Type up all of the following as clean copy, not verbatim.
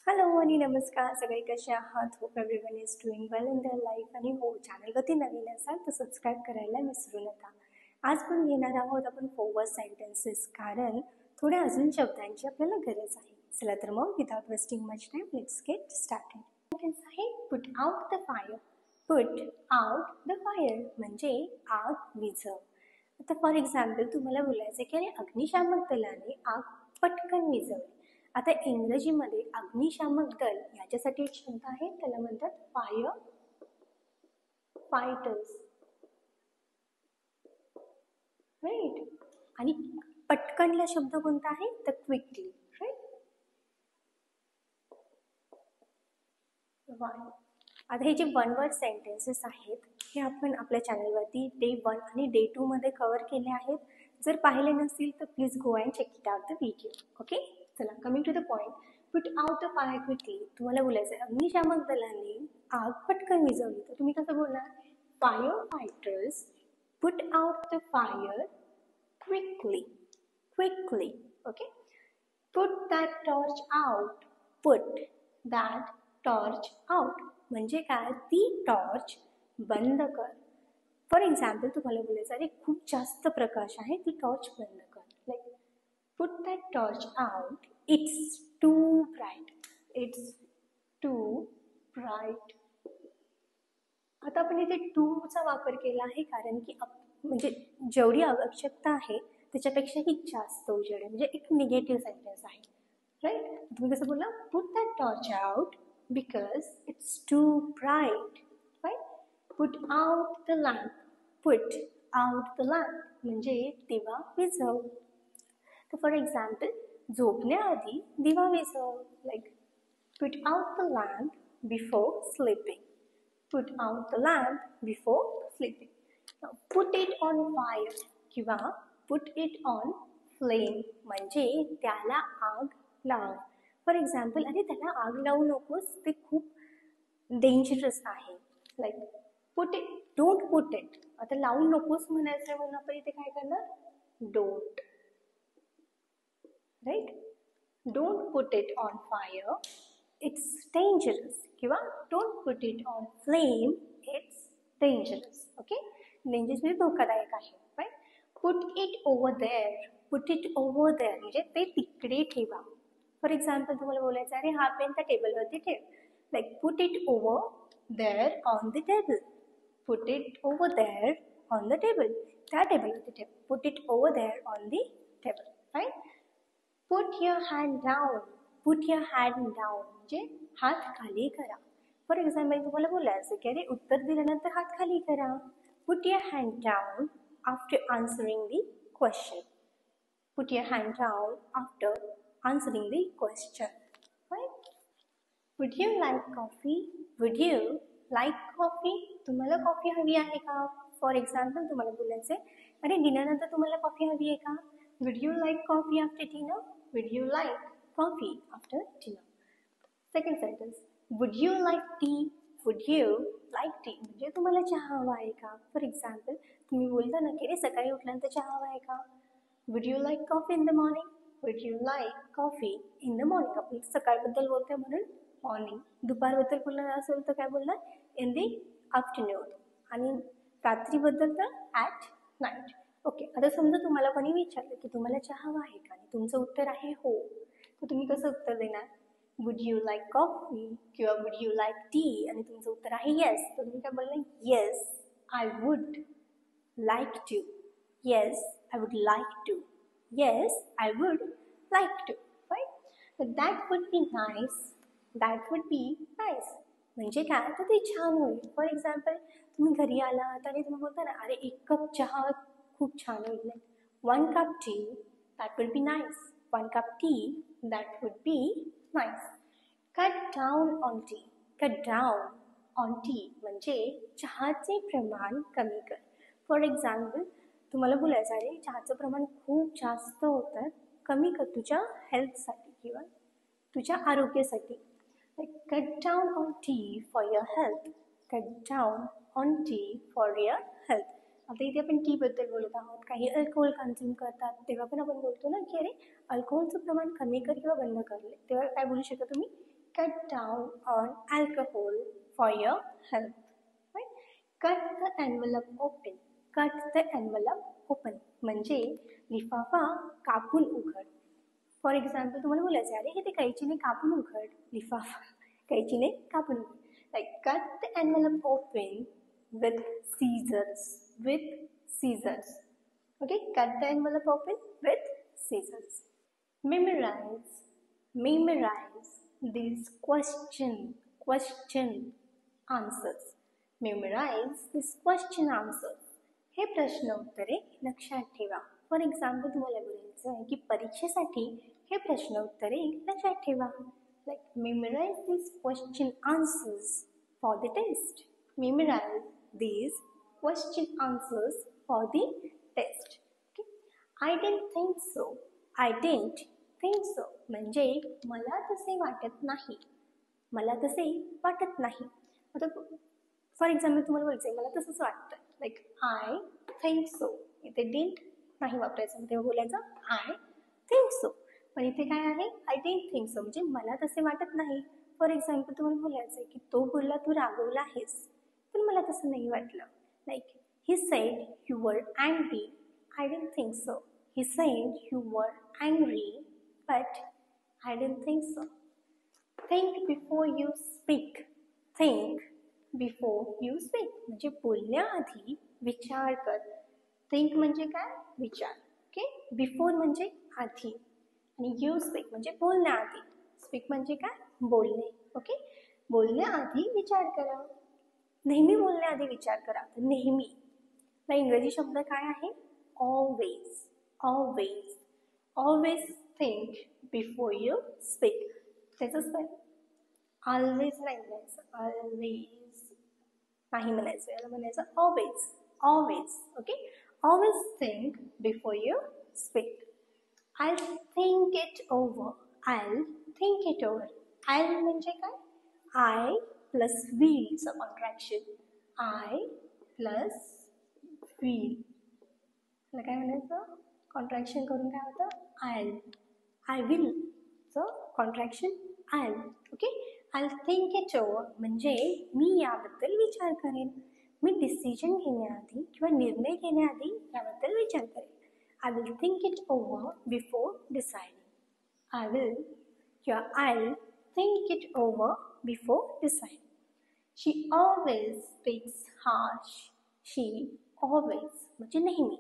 Hello आणि नमस्कार सगळे कसे आहात. Hope everyone is doing well in their life. आणि हो, चॅनलवरती नवीन असाल तर सबस्क्राईब करायला विसरू नका. आज पण घेणार आहोत आपण फॉरवर्ड सेंटेन्सेस, कारण थोड्या अजून शब्दांची आपल्याला गरज आहे. चला तर मग without wasting much time let's get started. Sentence आहे put out the fire. Put out the fire म्हणजे आग विझव. आता फॉर एक्झाम्पल तुम्हाला बोलायचं की अरे अग्निशामक दलाने आग पटकन विझवली. आता इंग्रजीमध्ये अग्निशामक दल याच्यासाठी एक शब्द आहे, त्याला म्हणतात फायर फायटर्स, राईट. आणि पटकनला शब्द कोणता आहे तर क्विकली, राईट. आता हे जे वन वर्ड सेंटेन्सेस आहेत हे आपण आपल्या चॅनलवरती डे 1 आणि डे 2 मध्ये कव्हर केले आहेत. जर पाहिले नसतील तर please go and check it out the video. Okay, चला coming to the point. Put out the fire quickly. तुम्हाला बोलायचं आहे अग्निशामक दलाने आग पटकन विझवली, तर तुम्ही कसं बोलणार? Fire fighters put out the fire quickly. Quickly. Okay. Put that torch out. Put that torch out म्हणजे काय? ती टॉर्च बंद कर. फॉर एक्झाम्पल तुम्हाला बोलायचं अरे खूप जास्त प्रकाश आहे, ती टॉर्च बंद कर. Like put that torch out, it's too bright. It's too bright. आता आपण इथे टूचा वापर केला आहे कारण की म्हणजे जेवढी आवश्यकता आहे त्याच्यापेक्षाही जास्त उजेड आहे, म्हणजे एक निगेटिव्ह सेंटेन्स आहे, राईट. तुम्ही कसं बोला? Put that torch out because it's too bright, right. Put out the lamp. Put out the lamp म्हणजे दिवा विझव. तर फॉर एक्झाम्पल झोपण्याआधी दिवा विझव. Like put out the lamp before sleeping. Put out the lamp before sleeping. Put it on fire किंवा put it on flame म्हणजे त्याला आग लाव. फॉर एक्झाम्पल अरे त्याला आग लावू नकोस, ते खूप डेंजरस आहे. Like put it, don't put it. आता लावू नकोस म्हणायचं म्हणून आपण इथे काय करणार? Don't, right. Don't put it on fire, it's dangerous. किंवा don't put it on flame, it's dangerous. Okay, dangerous म्हणजे धोकादायक आहे, right. Put it over there. Put it over there म्हणजे ते तिकडे ठेवा. फॉर एक्झाम्पल तुम्हाला बोलायचं अरे हा पेन त्या टेबलवरती ठेव. Like put it over there on the table. Put it over there on the table. त्या टेबलवरती ठेव. Put it over there on the table, right. Put your hand down. Put your hand down म्हणजे हात खाली करा. For example तुम्हाला बोलायचं की अरे उत्तर दिल्यानंतर हात खाली करा. Put your hand down after answering the question. Put your hand down after answering the question, right? Would you like coffee? Would you like coffee? तुम्हाला कॉफी हवी आहे का? फॉर एक्झाम्पल तुम्हाला बोलायचं आहे अरे डिनरनंतर तुम्हाला कॉफी हवी आहे का? Would you like coffee after dinner? Would you like coffee after dinner? Second sentence. Would you like tea? Would you like tea? म्हणजे तुम्हाला चहा हवा आहे का? फॉर एक्झाम्पल तुम्ही बोलता ना की अरे सकाळी उठल्यानंतर चहा हवा आहे का? Would you like coffee in the morning? Would you like coffee in the morning? आपण सकाळबद्दल बोलतोय म्हणून मॉर्निंग. दुपारबद्दल बोलणार असेल तर काय बोलणार? In the afternoon. आणि रात्रीबद्दल तर ॲट नाईट. ओके, आता समजा तुम्हाला कोणी विचारलं की तुम्हाला चहा हवा आहे का आणि तुमचं उत्तर आहे हो, तर तुम्ही कसं उत्तर देणार? वुड यू लाईक कॉफी किंवा वुड यू लाईक टी आणि तुमचं उत्तर आहे येस, तर तुम्ही काय बोलणार? Yes I would like to. Yes, I would like to. Yes, I would like to. Right? But that would be nice. That would be nice. म्हणजे काय? तर ते छान होईल. फॉर एक्झाम्पल तुम्ही घरी आलात आणि तुम्ही बोलता ना अरे एक कप चहा खूप छान होईल. One cup T that would be nice. One cup T that would be nice. Cut down on T. Cut down on T म्हणजे चहाचे प्रमाण कमी कर. फॉर एक्झाम्पल तुम्हाला बोलायचं आहे चहाचं प्रमाण खूप जास्त होतं, कमी कर तुझ्या हेल्थसाठी किंवा तुझ्या आरोग्यासाठी. Cut down on T for your health. Cut down on T for your health. आता इथे आपण टीबद्दल बोलत आहोत. काही अल्कोहोल कन्झ्युम करतात तेव्हा पण आपण बोलतो ना की अरे अल्कोहोलचं प्रमाण कमी कर किंवा बंद कर. तेव्हा काय बोलू शकता तुम्ही? cut down on alcohol for your health. Right? Cut the envelope open. Cut the envelope open म्हणजे लिफाफा कापून उघड. फॉर एक्झाम्पल तुम्हाला बोलायचं अरे हे ते कैचीने कापून उघड लिफाफा, कैचीने कापून उघड. Like cut the envelope open with scissors. Okay, cut the envelope open with scissors. Memorize these question answers. Memorize these question answers. हे प्रश्न उत्तरे लक्षात ठेवा. फॉर एक्झाम्पल तुम्हाला बोलायचं आहे की परीक्षेसाठी हे प्रश्न उत्तरे लक्षात ठेवा. Like memorise this question answers for the test. Memorise this question answers for the test. I didn't think so. I didn't think so म्हणजे मला तसे वाटत नाही. मला तसे वाटत नाही. आता फॉर एक्झाम्पल तुम्हाला बोलायचं आहे मला तसंच वाटतं. Like I think so. इथे डिडंट नाही वापरायचं, तेव्हा बोलायचं आय थिंक सो. पण इथे काय आहे, आय डिडंट थिंक सो म्हणजे मला तसे वाटत नाही. फॉर एक्झाम्पल तुम्हाला बोलायचं आहे की तो बोलला तू रागवला आहेस, पण मला तसं नाही वाटलं. Like he said you were angry. I didn't think so. He said you were angry but I didn't think so. Think before you speak. Think before you speak म्हणजे बोलण्याआधी विचार कर. Think म्हणजे काय, विचार. ओके, बिफोर म्हणजे आधी आणि you speak म्हणजे बोलण्याआधी. स्पीक म्हणजे काय, बोलणे. ओके, बोलण्याआधी विचार करा. नेहमी बोलण्याआधी विचार करा. तर नेहमी ला इंग्रजी शब्द काय आहे, always. Always. Always think before you speak. त्याचं स्पेल ऑलवेज नाही म्हणायचं, ऑलवेज नाही म्हणायचं, याला म्हणायचं always. Always. Okay, always think before you speak. I think it over. I think it over. I म्हणजे काय, आय प्लस विलचं कॉन्ट्रॅक्शन. आय प्लस विल, त्याला काय म्हणायचं, कॉन्ट्रॅक्शन करून काय होतं, आय विल चं contraction I. Okay, I think it over म्हणजे मी याबद्दल विचार करेन. मी डिसिजन घेण्याआधी किंवा निर्णय घेण्याआधी याबद्दल विचार करेन. I will think it over before deciding. I will किंवा I think it over before deciding. She always speaks harsh. She always म्हणजे नेहमी.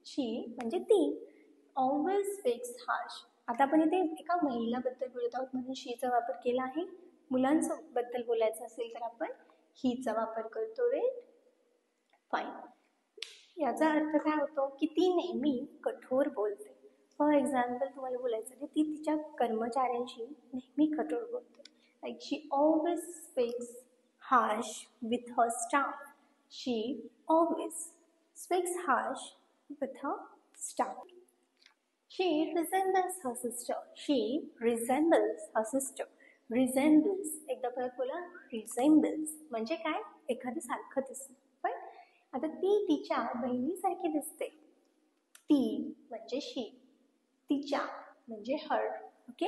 शी म्हणजे ती. Always speaks harsh. आता आपण इथे एका महिलाबद्दल बोलत आहोत म्हणून शीचा वापर केला आहे. मुलांबद्दल बोलायचं असेल तर आपण हीचा वापर करतोय. फाईन. याचा अर्थ काय होतो की ती नेहमी कठोर बोलते. फॉर एक्झाम्पल तुम्हाला बोलायचं की ती तिच्या कर्मचाऱ्यांशी नेहमी कठोर बोलते. Like she always speaks harsh with her staff. She always speaks harsh with her staff. She resembles her sister. She resembles her sister. Resembles. एकदा परत बोला, resembles म्हणजे काय, एखादं सारखं दिसतं. पण आता ती तिच्या बहिणीसारखी दिसते. ती म्हणजे शी. तिच्या म्हणजे हर. ओके,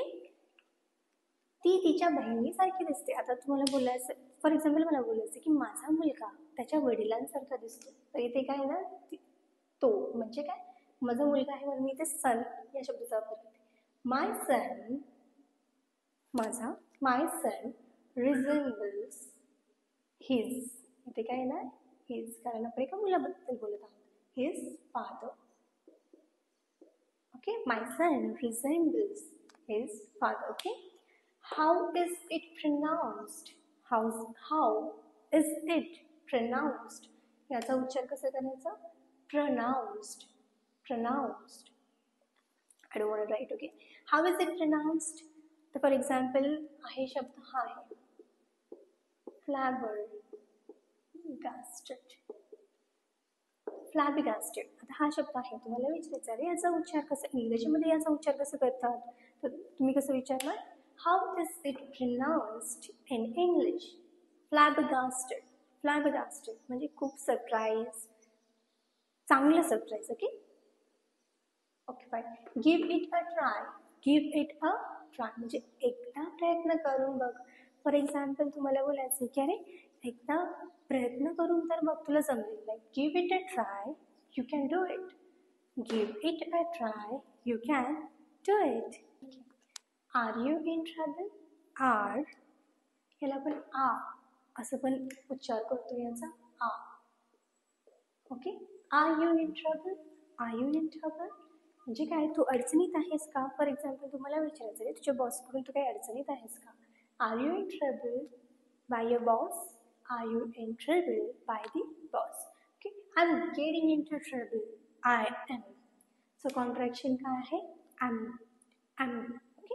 ती तिच्या बहिणीसारखी दिसते. आता तुम्हाला बोलायचं, फॉर एक्झाम्पल मला बोलायचं की माझा मुलगा त्याच्या वडिलांसारखा दिसतो. तर इथे काय ना, तो म्हणजे काय, माझा मुलगा आहे म्हणून मी इथे सन या शब्दाचा वापर करते. माय सन, माझा, माय सन रिझेम्बल्स हिज. इथे काय ना, हिज, कारण आपण एका मुलाबद्दल बोलत आहोत. His father. Okay, my son resembles his father. Okay, how is it pronounced. How is it pronounced. याचा उच्चार कसा करायचा, प्रोनाउन्स्ड. Pronounced. I don't want to write. Okay, how is it pronounced? So for example, आहे शब्द हा आहे flabbergasted. Flabbergasted. आता हा शब्द आहे, तुम्हाला विचारायचं आहे याचा उच्चार कसा, इंग्रजीमध्ये याचा उच्चार कसं करतात, तर तुम्ही कसं विचारणार, how is it pronounced in English? Flabbergasted. Flabbergasted म्हणजे खूप सरप्राईज, चांगलं surprise. Okay, okay, fine. Give it a try. Give it a try म्हणजे एकदा प्रयत्न करून बघ. फॉर एक्झाम्पल तुम्हाला बोलायचं की अरे एकदा प्रयत्न करून तर बघ तुला जमेल. Like give it a try, you can do it. Give it a try, you can do it. Are you in trouble? Are, याला आपण आ असं पण उच्चार करतो याचा, आ. Okay, are you in trouble? Are you in trouble म्हणजे काय, तू अडचणीत आहेस का? फॉर एक्झाम्पल तुम्हाला विचारायचं आहे तुझ्या बॉसकडून, तू काही अडचणीत आहेस का? Are you in trouble by your boss? Are you in trouble by the boss? Okay, I am getting into trouble. I am. So contraction काय आहे? Am. Am. Okay,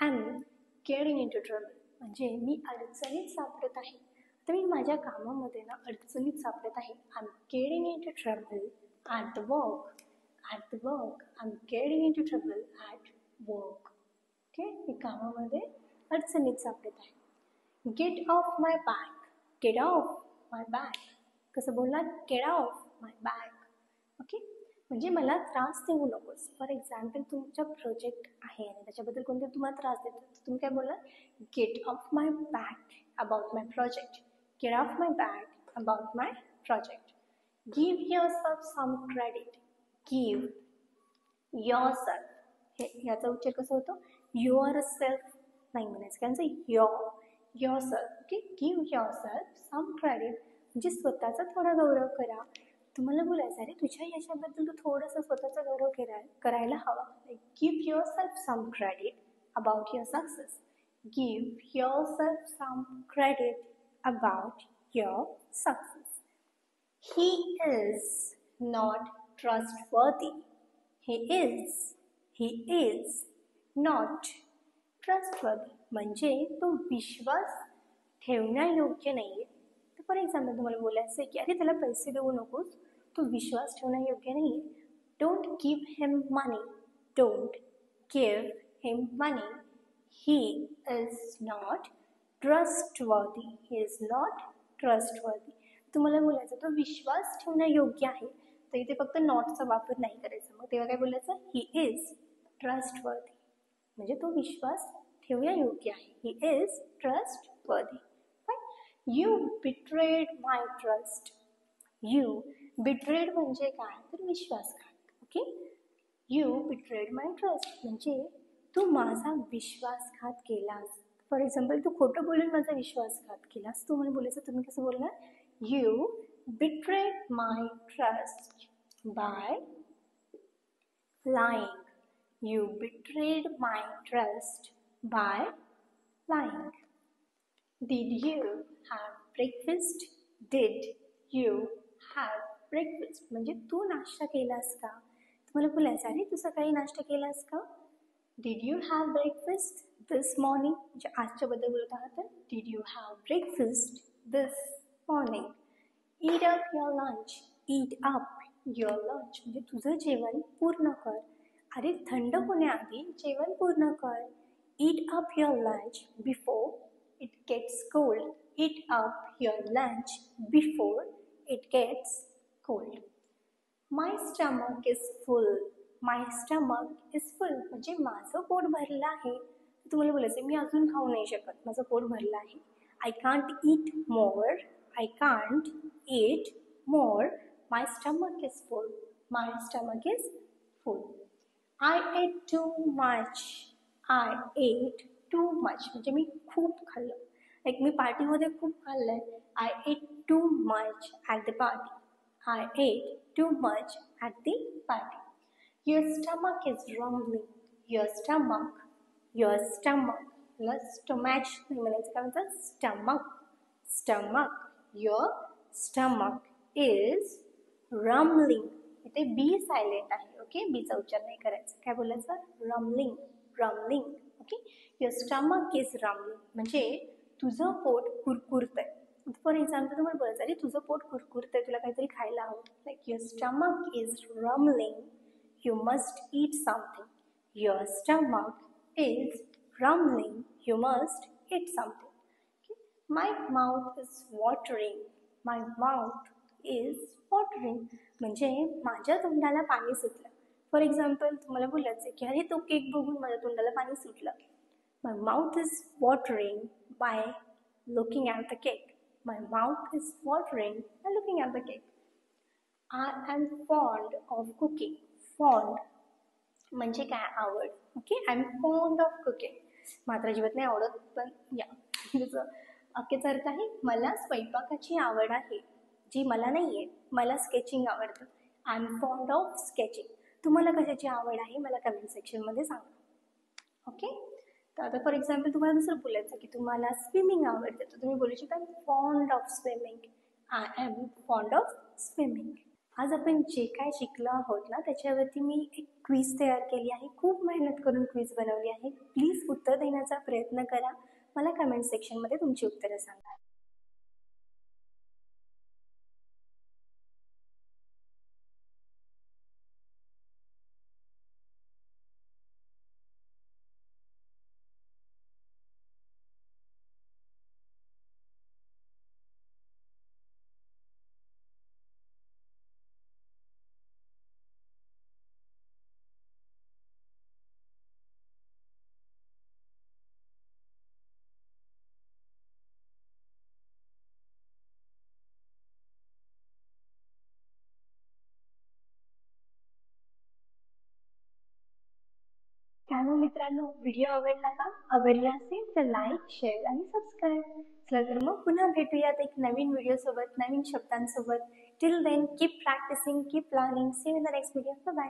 am getting into trouble म्हणजे मी अडचणीत सापडत आहे. तर मी माझ्या कामामध्ये ना अडचणीत सापडत आहे. I am getting into trouble at the work. At the work, I'm getting into trouble at work. Okay, मी कामामध्ये अडचणीत सापडत आहे. Get off my back. Get off my back. कसं बोलणार? Get off my back. Okay, म्हणजे मला त्रास देऊ नकोस. फॉर एक्झाम्पल तुमचा प्रोजेक्ट आहे आणि त्याच्याबद्दल कोणते तुम्हाला त्रास देतात, तर तुम्ही काय बोलणार? Get off my back about my project. Get off my back about my project. Give yourself some credit. Give yourself. हे याचा उच्चार कसा होतो? yourself नाही म्हणायचं, कारण yourself. Okay, give yourself some credit म्हणजे स्वतःचा थोडा गौरव करा. तुम्हाला बोलायचं अरे तुझ्या यशाबद्दल तू थोडंसं स्वतःचा गौरव करायला हवा. give yourself some credit about your success. give yourself some credit about your success. He is not trustworthy. He is not trustworthy म्हणजे तो विश्वास ठेवण्यायोग्य नाही आहे. तर फॉर एक्झाम्पल तुम्हाला बोलायचं आहे की अरे त्याला पैसे देऊ नकोस, तो विश्वास ठेवण्यायोग्य नाही आहे. Don't give him money. Don't give him money. He is not trustworthy. He is not trustworthy. तुम्हाला बोलायचं तो विश्वास ठेवण्यायोग्य आहे, तर इथे फक्त नॉटचा वापर नाही करायचा. मग तेव्हा काय बोलायचं? ही इज ट्रस्टवर्दी म्हणजे तो विश्वास ठेवण्यायोग्य आहे. He is trustworthy. You betrayed my trust. You betrayed म्हणजे काय, तर विश्वासघात. Okay, you betrayed my trust म्हणजे तू माझा विश्वासघात केलास. फॉर एक्झाम्पल तू खोटं बोलून माझा विश्वासघात केलास, तू मला बोलायचं, तुम्ही कसं बोलणार? You betrayed my trust by lying. You betrayed my trust by lying. Did you have breakfast? Did you have breakfast म्हणजे तू नाश्ता केलास का? तुम्हाला बोलायचं अरे तू सकाळी नाश्ता केलास का? Did you have breakfast this morning म्हणजे आजच्याबद्दल बोलत आहात तर did you have breakfast this morning. Eat up your lunch. Eat up your lunch म्हणजे तुझं जेवण पूर्ण कर. अरे थंड होण्याआधी जेवण पूर्ण कर. Eat up your lunch before it gets cold. Eat up your lunch before it gets cold. My stomach is full. My stomach is full म्हणजे माझं पोट भरलं आहे. तुम्हाला बोलायचं मी अजून खाऊ नाही शकत, माझं पोट भरलं आहे. I can't eat more. I can't eat more. My stomach is full. My stomach is full. I ate too much. I ate too much म्हणजे मी खूप खाल्लं. एक मी पार्टीमध्ये खूप खाल्लंय. I ate too much at the party. I ate too much at the party. Your stomach is rumbling. Your stomach. Your stomach. Stomach नाही म्हणायचं, काय म्हणतात? Stomach. Stomach. Your stomach is rumbling. इथे बी सायलेंट आहे. ओके, बीचा उच्चार नाही करायचा. काय बोलायचं? rumbling. rumbling. Okay, your stomach is rumbling म्हणजे तुझं पोट कुरकुरतंय. फॉर एक्झाम्पल तुम्हाला बोलायचं अरे तुझं पोट कुरकुरतंय, तुला काहीतरी खायला हवं. Like your stomach is rumbling. You must eat something. Your stomach is rumbling. You must eat something. My mouth is watering. My mouth is watering म्हणजे माझ्या तोंडाला पाणी सुटलं. फॉर एक्झाम्पल तुम्हाला बोलायचं की अरे तो केक बघून माझ्या तोंडाला पाणी सुटलं. My mouth is watering by looking at the cake. My mouth is watering by looking at the cake. I am fond of cooking. Fond म्हणजे काय आवड. Okay, I am fond of cooking. मात्र अजिबात नाही आवडत, पण या जसं अखेचा अर्थ आहे मला स्वयंपाकाची आवड आहे, जी मला नाही आहे. मला स्केचिंग आवडतं. I am fond of sketching. तुम्हाला कशाची आवड आहे मला कमेंट सेक्शनमध्ये सांगा. ओके, तर आता फॉर एक्झाम्पल तुम्हाला दुसरं बोलायचं की तुम्हाला स्विमिंग आवडते, तर तुम्ही बोलू शकता fond of swimming. I am fond of swimming. आज आपण जे काय शिकलो आहोत ना त्याच्यावरती मी एक क्विज तयार केली आहे. खूप मेहनत करून क्विज बनवली आहे. प्लीज उत्तर देण्याचा प्रयत्न करा. मला कमेंट सेक्शनमध्ये तुमची उत्तरं सांगा. त्यामुळे मित्रांनो, व्हिडिओ आवडला का? आवडला असेल तर लाईक, शेअर आणि सबस्क्राईब. चला तर मग पुन्हा भेटूयात एक नवीन व्हिडिओ सोबत, नवीन शब्दांसोबत. Till then keep practising, keep learning. See you in the next video. Bye.